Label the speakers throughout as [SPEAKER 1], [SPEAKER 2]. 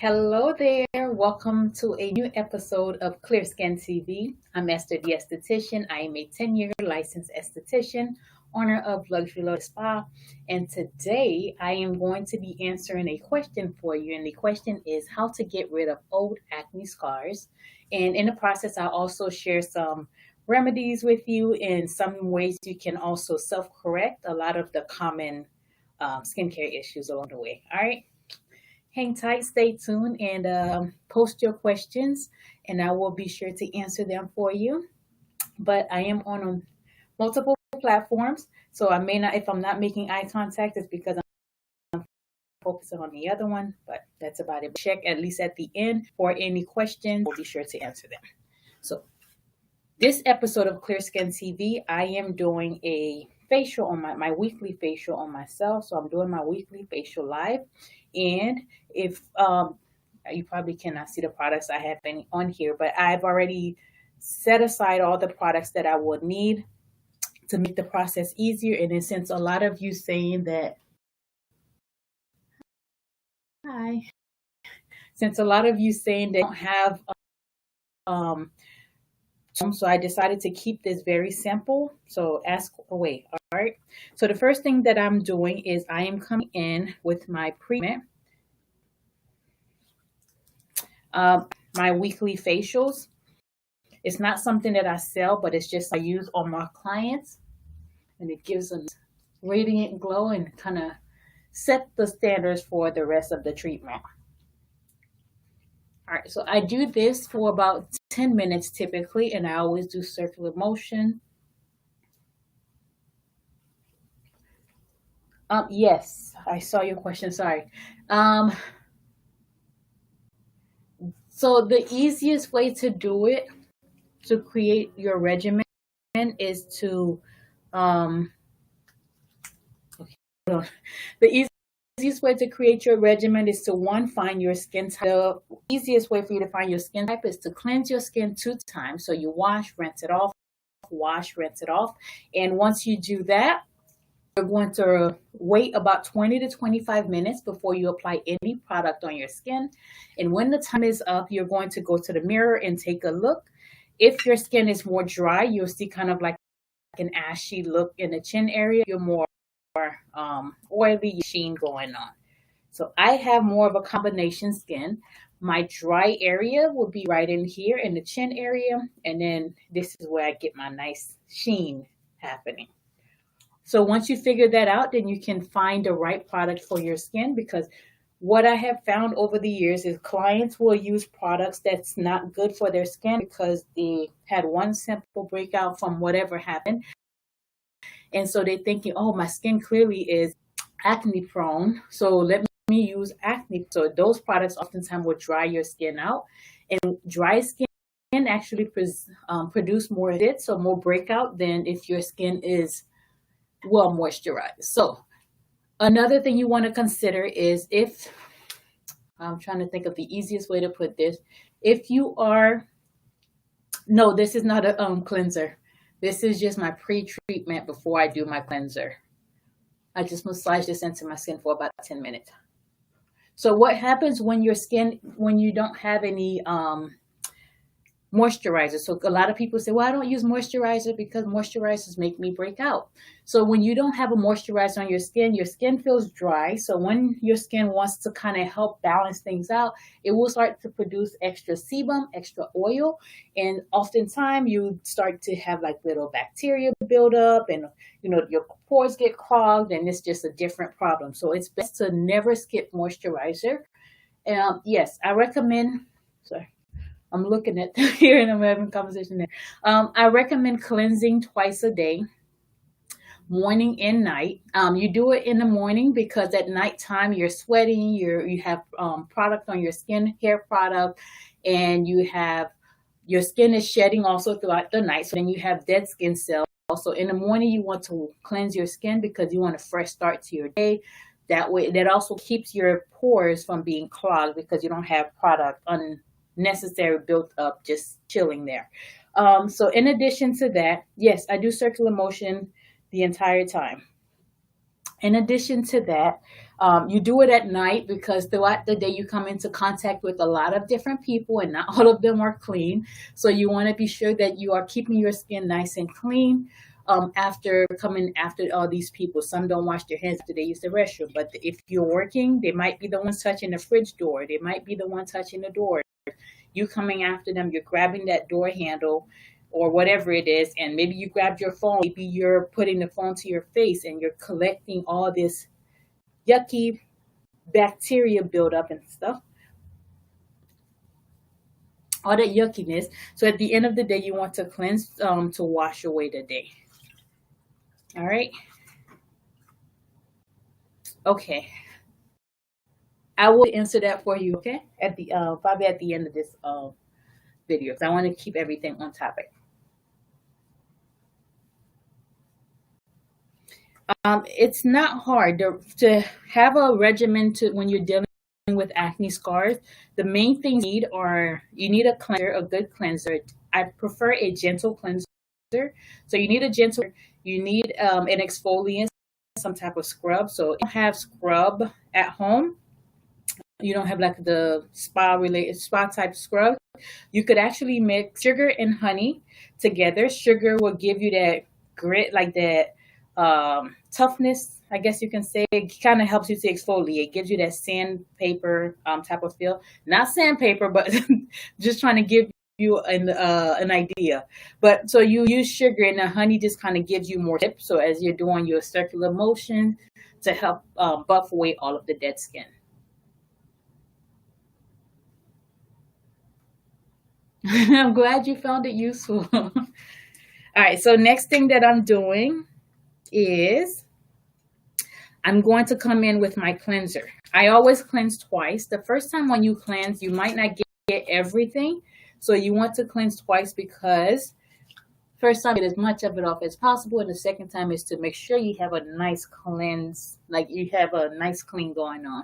[SPEAKER 1] Hello there. Welcome to a new episode of Clear Skin TV. I'm Esther, the esthetician. I am a 10-year licensed esthetician, owner of Luxury Love Spa. And today I am going to be answering a question for you. And the question is how to get rid of old acne scars. And in the process, I'll also share some remedies with you and some ways you can also self-correct a lot of the common skincare issues along the way. All right. Hang tight, stay tuned, and post your questions, and I will be sure to answer them for you. But I am on multiple platforms, so I may not, if I'm not making eye contact, it's because I'm focusing on the other one, but that's about it. Check at least at the end for any questions. We'll be sure to answer them. So this episode of Clear Skin TV, I am doing a facial on my weekly facial on myself. So I'm doing my weekly facial live. And if you probably cannot see the products I have on here, but I've already set aside all the products that I would need to make the process easier. And then since a lot of you saying that, since a lot of you saying they don't have, so I decided to keep this very simple. So ask away. All right. So the first thing that I'm doing is I am coming in with my pre-treatment, my weekly facials. It's not something that I sell, but it's just I use on my clients, and it gives them radiant glow and kind of set the standards for the rest of the treatment. All right, so I do this for about 10 minutes typically, and I always do circular motion. Yes, I saw your question. Sorry. So the easiest way to do it, to create your regimen, is to the easiest way to create your regimen is to find your skin type. The easiest way for you to find your skin type is to cleanse your skin 2 times. So you wash, rinse it off, wash, rinse it off. And once you do that, you're going to wait about 20 to 25 minutes before you apply any product on your skin. And when the time is up, you're going to go to the mirror and take a look. If your skin is more dry, you'll see kind of like an ashy look in the chin area. You're more oily sheen going on. So I have more of a combination skin. My dry area will be right in here in the chin area. And then this is where I get my nice sheen happening. So once you figure that out, then you can find the right product for your skin, because what I have found over the years is clients will use products that's not good for their skin because they had one simple breakout from whatever happened. And so they're thinking, oh, my skin clearly is acne prone, so let me use acne. So those products oftentimes will dry your skin out, and dry skin actually produce more zit, so more breakout than if your skin is well moisturized. So another thing you want to consider is, if I'm trying to think of the easiest way to put this, if you are, no, this is not a cleanser. This is just my pre-treatment before I do my cleanser. I just massage this into my skin for about 10 minutes. So what happens when your skin, when you don't have any moisturizer? So a lot of people say, well, I don't use moisturizer because moisturizers make me break out. So when you don't have a moisturizer on your skin feels dry. So when your skin wants to kind of help balance things out, it will start to produce extra sebum, extra oil. And oftentimes you start to have like little bacteria build up, and your pores get clogged, and it's just a different problem. So it's best to never skip moisturizer. Yes, I recommend, sorry, I'm looking at here and I'm having a conversation there. I recommend cleansing twice a day, morning and night. You do it in the morning because at nighttime you're sweating, you have product on your skin, hair product, and your skin is shedding also throughout the night. So then you have dead skin cells. So in the morning you want to cleanse your skin because you want a fresh start to your day. That way, that also keeps your pores from being clogged because you don't have product unnecessary built up just chilling there. So in addition to that, yes, I do circular motion the entire time. In addition to that, you do it at night because throughout the day you come into contact with a lot of different people and not all of them are clean. So you want to be sure that you are keeping your skin nice and clean after coming after all these people. Some don't wash their hands after they use the restroom, but if you're working, they might be the ones touching the fridge door. They might be the one touching the door. You coming after them, you're grabbing that door handle or whatever it is, and maybe you grabbed your phone, maybe you're putting the phone to your face and you're collecting all this yucky bacteria buildup and stuff, all that yuckiness. So at the end of the day, you want to cleanse to wash away the day. All right. Okay. I will answer that for you, okay? At the probably at the end of this video, because I want to keep everything on topic. It's not hard to have a regimen to when you're dealing with acne scars. The main things you need are you need a cleanser, a good cleanser. I prefer a gentle cleanser. So you need a gentle. You need an exfoliant, some type of scrub. So if you don't have scrub at home, you don't have like the spa type scrub, you could actually mix sugar and honey together. Sugar will give you that grit, like that toughness, I guess you can say. It kind of helps you to exfoliate. It gives you that sandpaper type of feel. Not sandpaper, but just trying to give you an idea. But so you use sugar and the honey just kind of gives you more tip. So as you're doing your circular motion to help buff away all of the dead skin. I'm glad you found it useful. All right, so next thing that I'm doing is I'm going to come in with my cleanser. I always cleanse twice. The first time when you cleanse, you might not get everything. So you want to cleanse twice because first time get as much of it off as possible. And the second time is to make sure you have a nice cleanse, like you have a nice clean going on,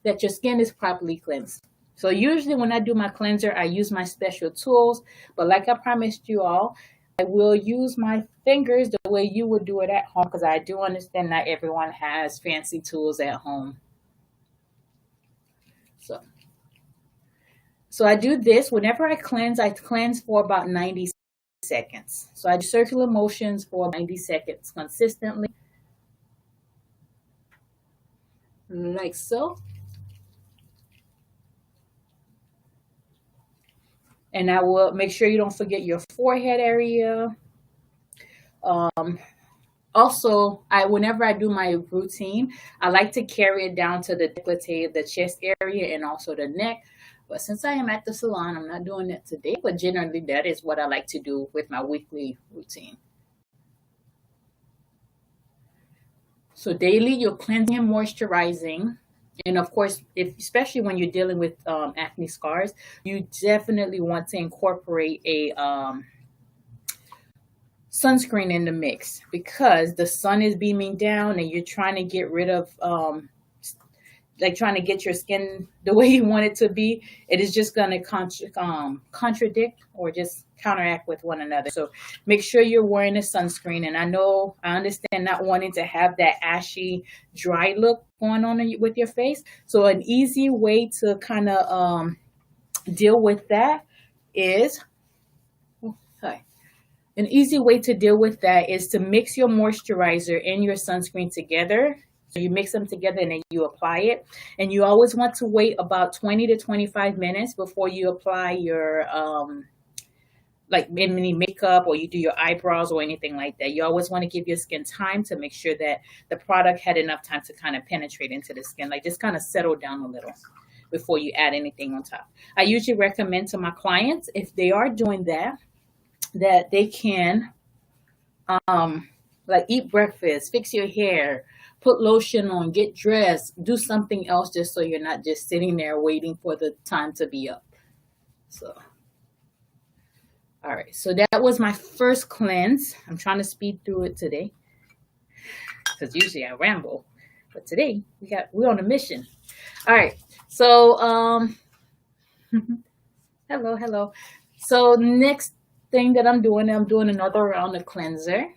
[SPEAKER 1] that your skin is properly cleansed. So usually when I do my cleanser, I use my special tools. But like I promised you all, I will use my fingers the way you would do it at home, because I do understand not everyone has fancy tools at home. So I do this. Whenever I cleanse for about 90 seconds. So I do circular motions for 90 seconds consistently, like so. And I will make sure you don't forget your forehead area. Also, whenever I do my routine, I like to carry it down to the décolleté, the chest area, and also the neck. But since I am at the salon, I'm not doing that today. But generally, that is what I like to do with my weekly routine. So daily, you're cleansing and moisturizing. And of course, especially when you're dealing with acne scars, you definitely want to incorporate a sunscreen in the mix, because the sun is beaming down and you're trying to get rid of trying to get your skin the way you want it to be. It is just going to contradict or just counteract with one another. So make sure you're wearing a sunscreen. And I understand not wanting to have that ashy, dry look going on with your face. So an easy way to kind of deal with that is, an easy way to deal with that is to mix your moisturizer and your sunscreen together. So you mix them together and then you apply it. And you always want to wait about 20 to 25 minutes before you apply your like any makeup, or you do your eyebrows or anything like that. You always want to give your skin time to make sure that the product had enough time to kind of penetrate into the skin, like just kind of settle down a little before you add anything on top. I usually recommend to my clients, if they are doing that they can like eat breakfast, fix your hair, put lotion on, get dressed, do something else, just so you're not just sitting there waiting for the time to be up. So, all right. So that was my first cleanse. I'm trying to speed through it today, because usually I ramble, but today we're on a mission. All right. So, hello. So next thing that I'm doing another round of cleanser.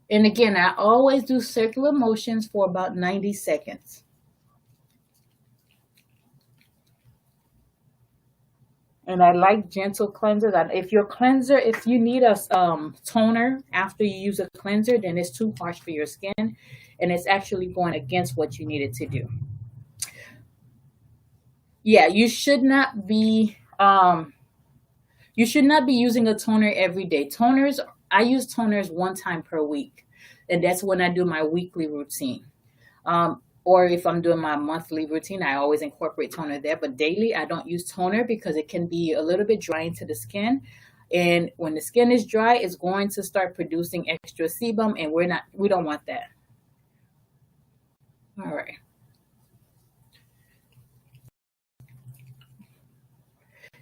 [SPEAKER 1] And again, I always do circular motions for about 90 seconds. And I like gentle cleansers. If you need a toner after you use a cleanser, then it's too harsh for your skin, and it's actually going against what you needed to do. Yeah, you should not be using a toner every day. I use toners one time per week, and that's when I do my weekly routine. Or if I'm doing my monthly routine, I always incorporate toner there. But daily, I don't use toner because it can be a little bit drying to the skin. And when the skin is dry, it's going to start producing extra sebum, and we don't want that. All right.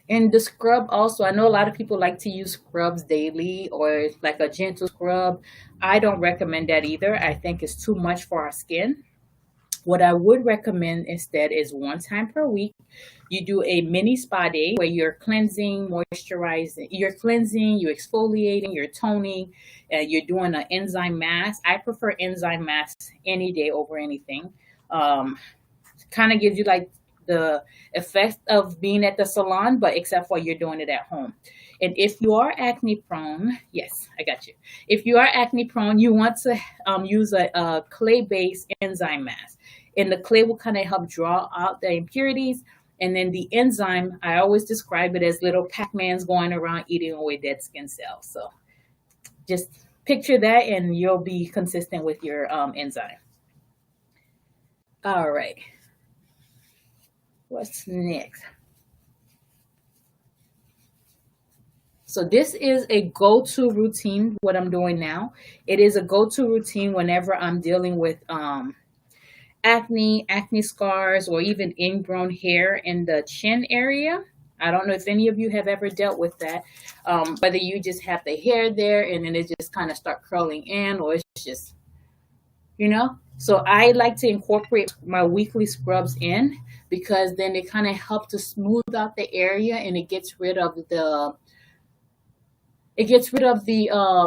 [SPEAKER 1] And the scrub also, I know a lot of people like to use scrubs daily or like a gentle scrub. I don't recommend that either. I think it's too much for our skin. What I would recommend instead is one time per week, you do a mini spa day where you're cleansing, moisturizing, you're cleansing, you're exfoliating, you're toning, you're doing an enzyme mask. I prefer enzyme masks any day over anything. Um, Kind of gives you like the effect of being at the salon, but except for you're doing it at home. And if you are acne prone, yes, I got you. If you are acne prone, you want to use a clay based enzyme mask. And the clay will kind of help draw out the impurities. And then the enzyme, I always describe it as little Pac-Mans going around eating away dead skin cells. So just picture that and you'll be consistent with your enzyme. All right. What's next? So this is a go-to routine, what I'm doing now. It is a go-to routine whenever I'm dealing with acne scars, or even ingrown hair in the chin area. I don't know if any of you have ever dealt with that. Whether you just have the hair there and then it just kind of start curling in, or it's just, So I like to incorporate my weekly scrubs in because then it kind of helps to smooth out the area, and it gets rid of the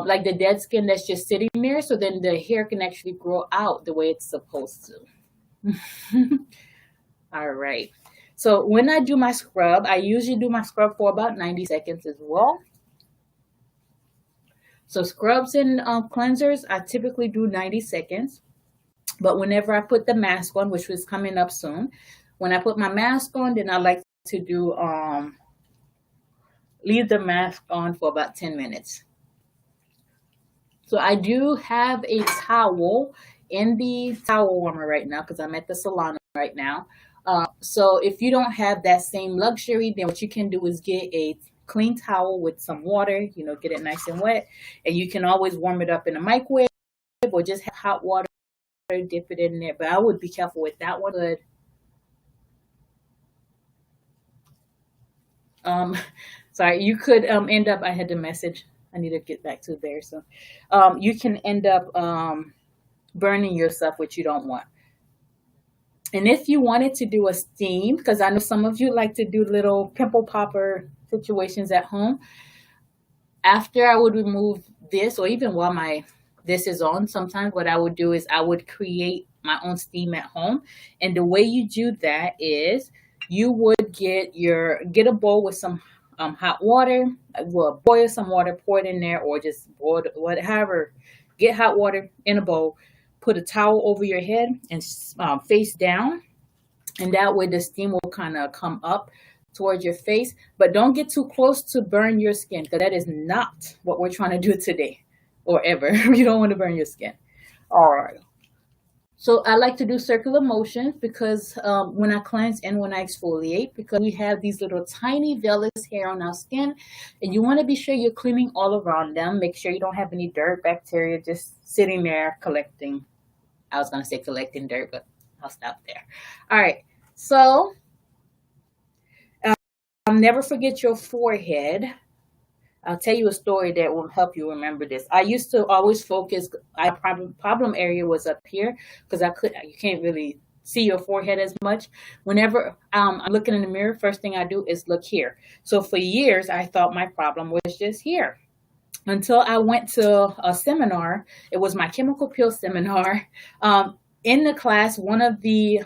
[SPEAKER 1] like the dead skin that's just sitting there, so then the hair can actually grow out the way it's supposed to. All right. So when I do my scrub, I usually do my scrub for about 90 seconds as well. So scrubs and cleansers, I typically do 90 seconds. But whenever I put the mask on, which was coming up soon, when I put my mask on, then I like to do leave the mask on for about 10 minutes. So I do have a towel in the towel warmer right now because I'm at the salon right now. So if you don't have that same luxury, then what you can do is get a clean towel with some water, get it nice and wet. And you can always warm it up in a microwave or just have hot water, dip it in there. But I would be careful with that one. Good. Sorry, you could end up, I had the message. I need to get back to there. So you can end up burning yourself, which you don't want. And if you wanted to do a steam, because I know some of you like to do little pimple popper situations at home, after I would remove this, or even while this is on, sometimes what I would do is I would create my own steam at home. And the way you do that is you would get a bowl with some hot water. Well, boil some water, pour it in there, or just boil whatever. Get hot water in a bowl, put a towel over your head and face down, and that way the steam will kind of come up towards your face. But don't get too close to burn your skin, because that is not what we're trying to do today or ever. You don't want to burn your skin. All right. So I like to do circular motions because when I cleanse and when I exfoliate, because we have these little tiny vellus hair on our skin, and you want to be sure you're cleaning all around them. Make sure you don't have any dirt, bacteria just sitting there collecting. I was going to say collecting dirt, but I'll stop there. All right. So never forget your forehead. I'll tell you a story that will help you remember this. I used to always focus. Problem area was up here because you can't really see your forehead as much. Whenever I'm looking in the mirror, first thing I do is look here. So for years, I thought my problem was just here. until I went to a seminar. It was my chemical peel seminar. In the class, one of the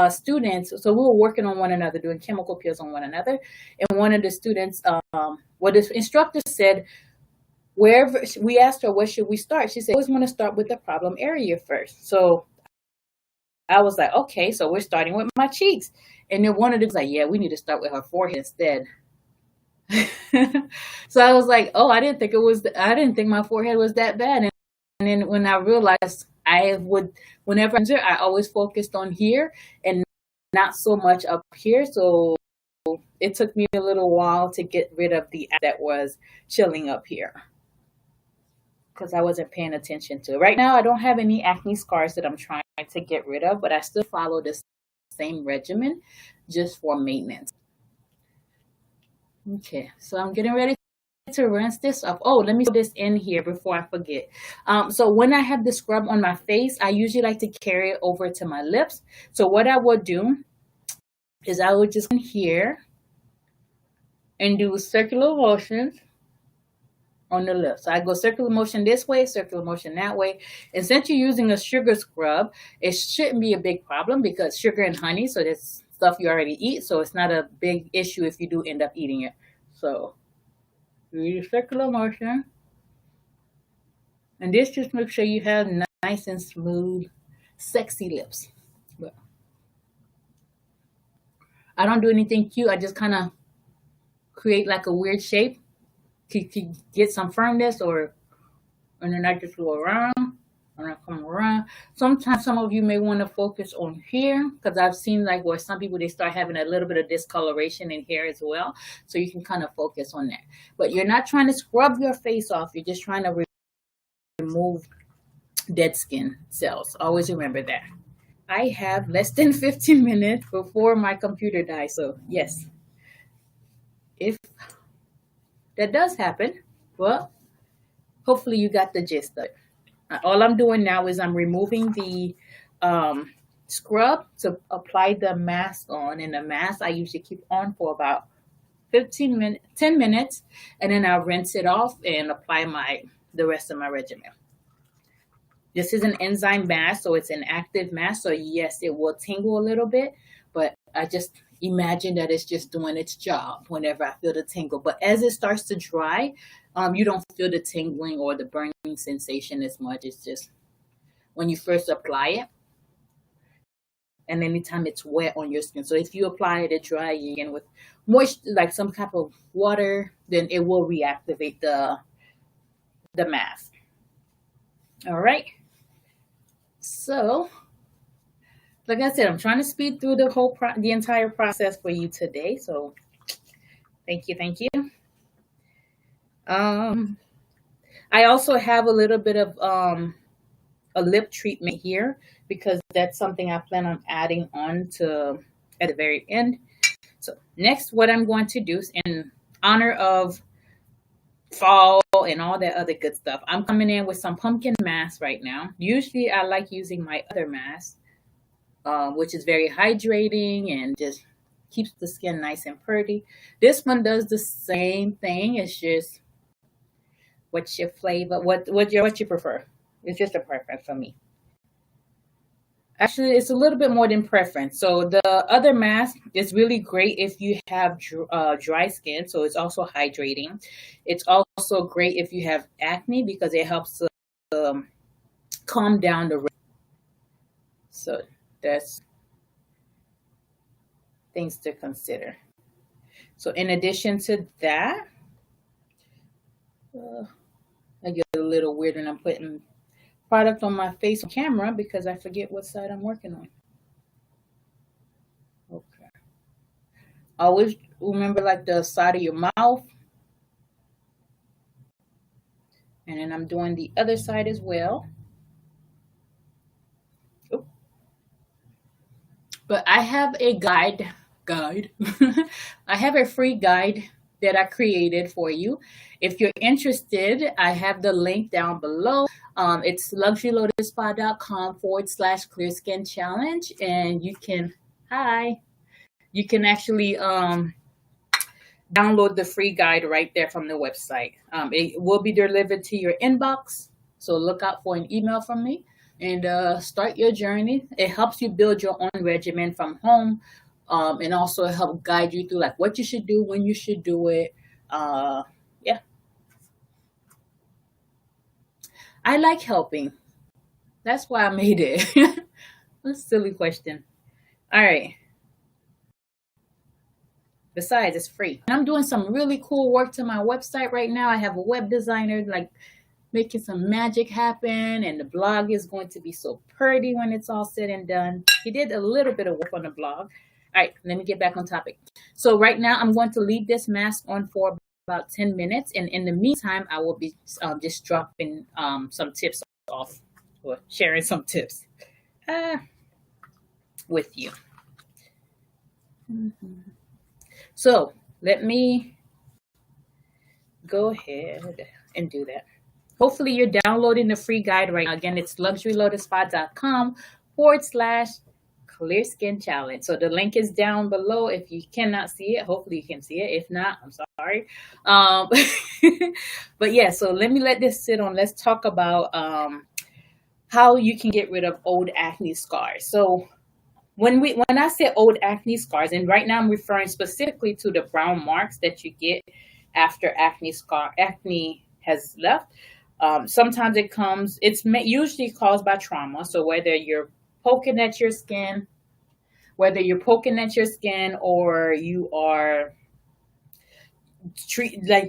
[SPEAKER 1] students, so we were working on one another, doing chemical peels on one another. And one of the students, what the instructor said, wherever we asked her, where should we start? She said, I always want to start with the problem area first. So I was like, okay, so we're starting with my cheeks. And then one of them was like, yeah, we need to start with her forehead instead. So I was like, oh, I didn't think my forehead was that bad. And then when I realized whenever I always focused on here and not so much up here. So it took me a little while to get rid of the that was chilling up here because I wasn't paying attention to it. Right now, I don't have any acne scars that I'm trying to get rid of, but I still follow the same regimen just for maintenance. Okay, so I'm getting ready to rinse this off. Oh, let me put this in here before I forget. So when I have the scrub on my face, I usually like to carry it over to my lips. So what I would do is I would just come here and do circular motions on the lips. So I go circular motion this way, circular motion that way. And since you're using a sugar scrub, it shouldn't be a big problem because sugar and honey, so that's stuff you already eat. So it's not a big issue if you do end up eating it. So you do circular motion. And this just makes sure you have nice and smooth, sexy lips. But I don't do anything cute. I just kind of create like a weird shape to get some firmness, and then I just go around and I come around. Sometimes some of you may want to focus on here because I've seen like where some people, they start having a little bit of discoloration in hair as well. So you can kind of focus on that. But you're not trying to scrub your face off. You're just trying to remove dead skin cells. Always remember that. I have less than 15 minutes before my computer dies. So yes, if that does happen, well, hopefully you got the gist of it. All I'm doing now is I'm removing the scrub to apply the mask on. And the mask I usually keep on for about 10 minutes, and then I'll rinse it off and apply the rest of my regimen. This is an enzyme mask, so it's an active mask. So yes, it will tingle a little bit, but I just imagine that it's just doing its job whenever I feel the tingle. But as it starts to dry, you don't feel the tingling or the burning sensation as much. It's just when you first apply it, and anytime it's wet on your skin. So if you apply it dry again with moisture, like some type of water, then it will reactivate the mask. All right. So, like I said, I'm trying to speed through the entire process for you today. So, thank you. I also have a little bit of a lip treatment here because that's something I plan on adding on to at the very end. So next, what I'm going to do is in honor of fall and all that other good stuff, I'm coming in with some pumpkin mask right now. Usually I like using my other mask, which is very hydrating and just keeps the skin nice and pretty. This one does the same thing. It's just what's your flavor, what you prefer. It's just a preference for me. Actually, it's a little bit more than preference. So the other mask is really great if you have dry skin. So it's also hydrating. It's also great if you have acne because it helps to calm down the. So that's things to consider. So in addition to that, I get a little weird when I'm putting product on my face on camera because I forget what side I'm working on. Okay. Always remember like the side of your mouth. And then I'm doing the other side as well. Oh. But I have a guide. I have a free guide that I created for you. If you're interested, I have the link down below. It's luxurylotusspa.com/clear skin challenge. And you can actually download the free guide right there from the website. It will be delivered to your inbox, so look out for an email from me, and start your journey. It helps you build your own regimen from home, and also help guide you through like what you should do, when you should do it. Yeah, I like helping. That's why I made it. That's a silly question. All right. Besides, it's free. And I'm doing some really cool work to my website right now. I have a web designer like making some magic happen, and the blog is going to be so pretty when it's all said and done. He did a little bit of work on the blog. All right, let me get back on topic. So right now I'm going to leave this mask on for about 10 minutes. And in the meantime, I will be just dropping some tips off, or sharing some tips with you. So let me go ahead and do that. Hopefully you're downloading the free guide right now. Again, it's luxurylotusspa.com/clear skin challenge. So the link is down below. If you cannot see it, hopefully you can see it. If not, I'm sorry. But yeah, so let this sit on. Let's talk about how you can get rid of old acne scars. So when I say old acne scars, and right now I'm referring specifically to the brown marks that you get after acne has left. Sometimes it's usually caused by trauma. So whether you're poking at your skin, or you are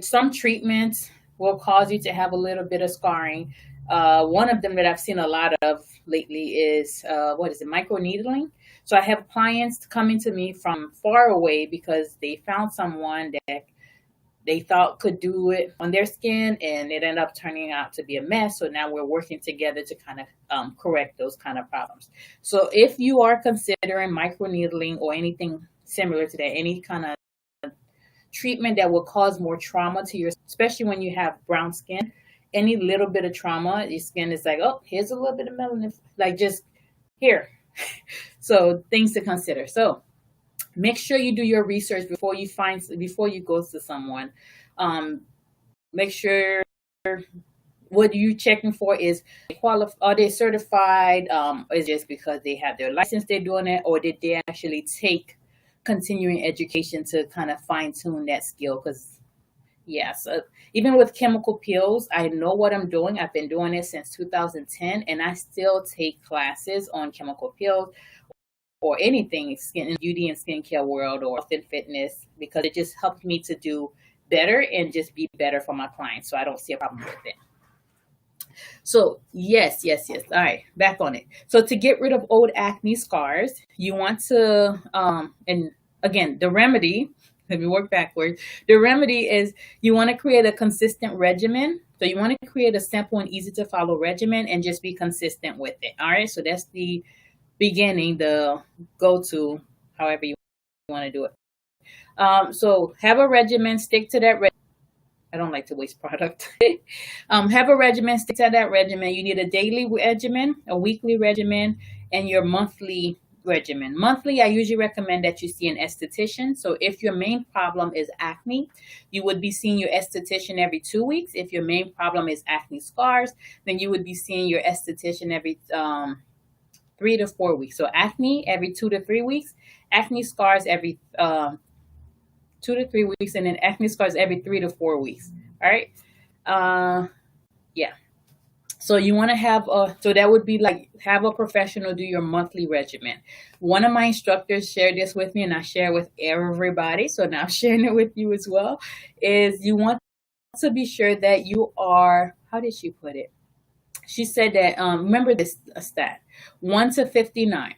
[SPEAKER 1] some treatments will cause you to have a little bit of scarring. One of them that I've seen a lot of lately is microneedling. So I have clients coming to me from far away because they found someone that they thought could do it on their skin, and it ended up turning out to be a mess. So now we're working together to kind of correct those kind of problems. So if you are considering microneedling or anything similar to that, any kind of treatment that will cause more trauma to your, especially when you have brown skin, any little bit of trauma, your skin is like, oh, here's a little bit of melanin, like just here. So things to consider. So make sure you do your research before you go to someone. Make sure what you're checking for is are they certified? Is it just because they have their license they're doing it, or did they actually take continuing education to kind of fine tune that skill? Because so even with chemical peels, I know what I'm doing. I've been doing it since 2010, and I still take classes on chemical peels or anything skin and beauty and skincare world or health and fitness, because it just helped me to do better and just be better for my clients. So I don't see a problem with it. So yes. All right, back on it. So to get rid of old acne scars, you want to, and again, the remedy, let me work backwards. The remedy is you want to create a consistent regimen. So you want to create a simple and easy to follow regimen and just be consistent with it. All right. So that's the beginning, the go-to, however you want to do it. So have a regimen, stick to that regimen. I don't like to waste product. Have a regimen, stick to that regimen. You need a daily regimen, a weekly regimen, and your monthly regimen. Monthly, I usually recommend that you see an esthetician. So if your main problem is acne, you would be seeing your esthetician every 2 weeks. If your main problem is acne scars, then you would be seeing your esthetician every 3 to 4 weeks. So acne every 2 to 3 weeks, acne scars every 2 to 3 weeks, and then acne scars every 3 to 4 weeks. All right. Yeah. So you want to so that would be like have a professional do your monthly regimen. One of my instructors shared this with me, and I share with everybody. So now I'm sharing it with you as well, is you want to be sure that you are, how did she put it? She said that, remember this stat, 1 to 59.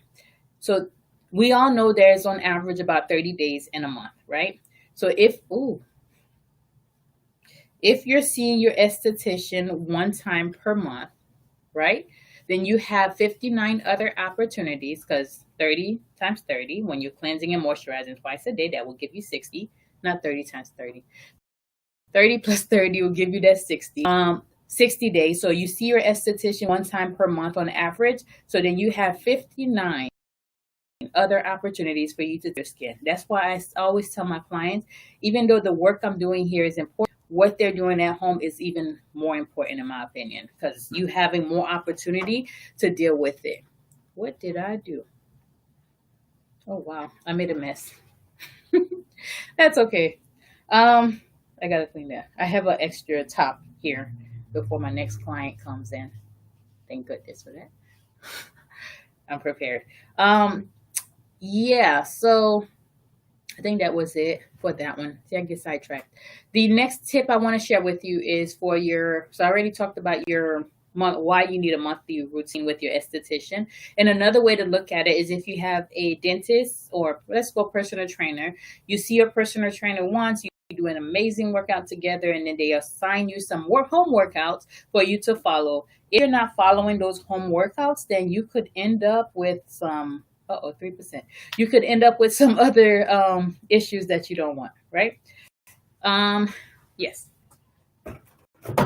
[SPEAKER 1] So we all know there's on average about 30 days in a month, right? So if you're seeing your esthetician one time per month, right, then you have 59 other opportunities, because 30 times 30, when you're cleansing and moisturizing twice a day, that will give you 60, not 30 times 30. 30 plus 30 will give you that 60. 60 days. So you see your esthetician one time per month on average. So then you have 59 other opportunities for you to do your skin. That's why I always tell my clients, even though the work I'm doing here is important, what they're doing at home is even more important in my opinion, because you having more opportunity to deal with it. What did I do? Oh wow, I made a mess. That's okay. I gotta clean that. I have an extra top here before my next client comes in. Thank goodness for that. I'm prepared. Yeah, so I think that was it for that one. See, I get sidetracked. The next tip I want to share with you is for your, so I already talked about your month, why you need a monthly routine with your esthetician. And another way to look at it is if you have a dentist or let's go personal trainer, you see your personal trainer once, you do an amazing workout together, and then they assign you some home workouts for you to follow. If you're not following those home workouts, then you could end up with some 3%. You could end up with some other issues that you don't want, right? Yes.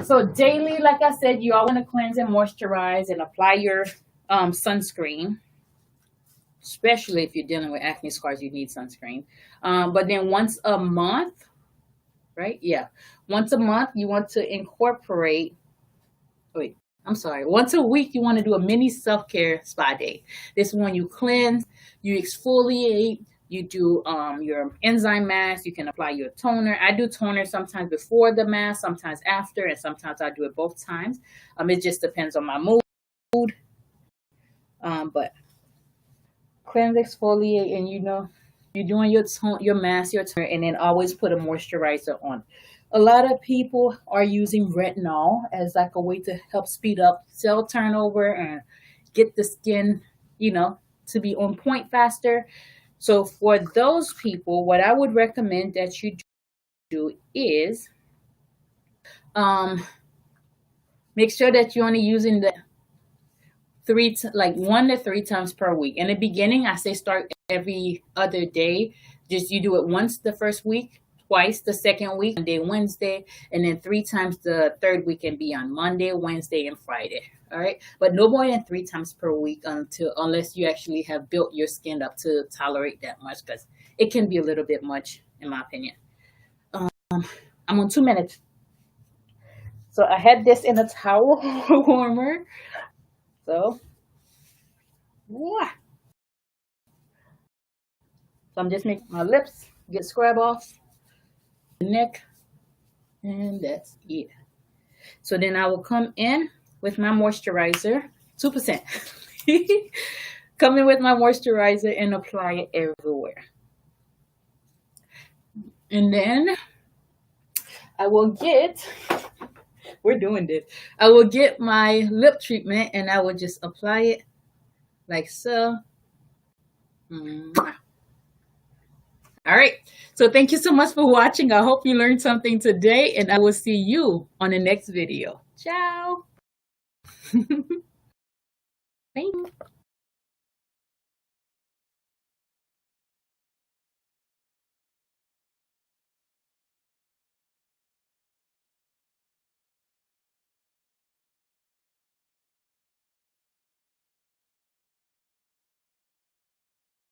[SPEAKER 1] So daily, like I said, you all want to cleanse and moisturize and apply your sunscreen, especially if you're dealing with acne scars, you need sunscreen. But then once a month, right? Yeah. Once a month, you want to incorporate, once a week, you want to do a mini self-care spa day. This one you cleanse, you exfoliate, you do your enzyme mask, you can apply your toner. I do toner sometimes before the mask, sometimes after, and sometimes I do it both times. It just depends on my mood. But cleanse, exfoliate, and you're doing your mask, your toner, and then always put a moisturizer on. A lot of people are using retinol as like a way to help speed up cell turnover and get the skin, to be on point faster. So for those people, what I would recommend that you do is make sure that you're only using the 1 to 3 times per week. In the beginning, I say start every other day. Just you do it once the first week, twice the second week, Monday, Wednesday, and then 3 times the third week can be on Monday, Wednesday, and Friday. All right. But no more than 3 times per week unless you actually have built your skin up to tolerate that much, because it can be a little bit much, in my opinion. I'm on 2 minutes. So I had this in a towel warmer. So, yeah. So I'm just making my lips get scrub off, the neck, and that's it. So then I will come in with my moisturizer, 2%. Come in with my moisturizer and apply it everywhere. And then I will get, we're doing this. I will get my lip treatment and I will just apply it like so. All right. So thank you so much for watching. I hope you learned something today, and I will see you on the next video. Ciao. Thank you.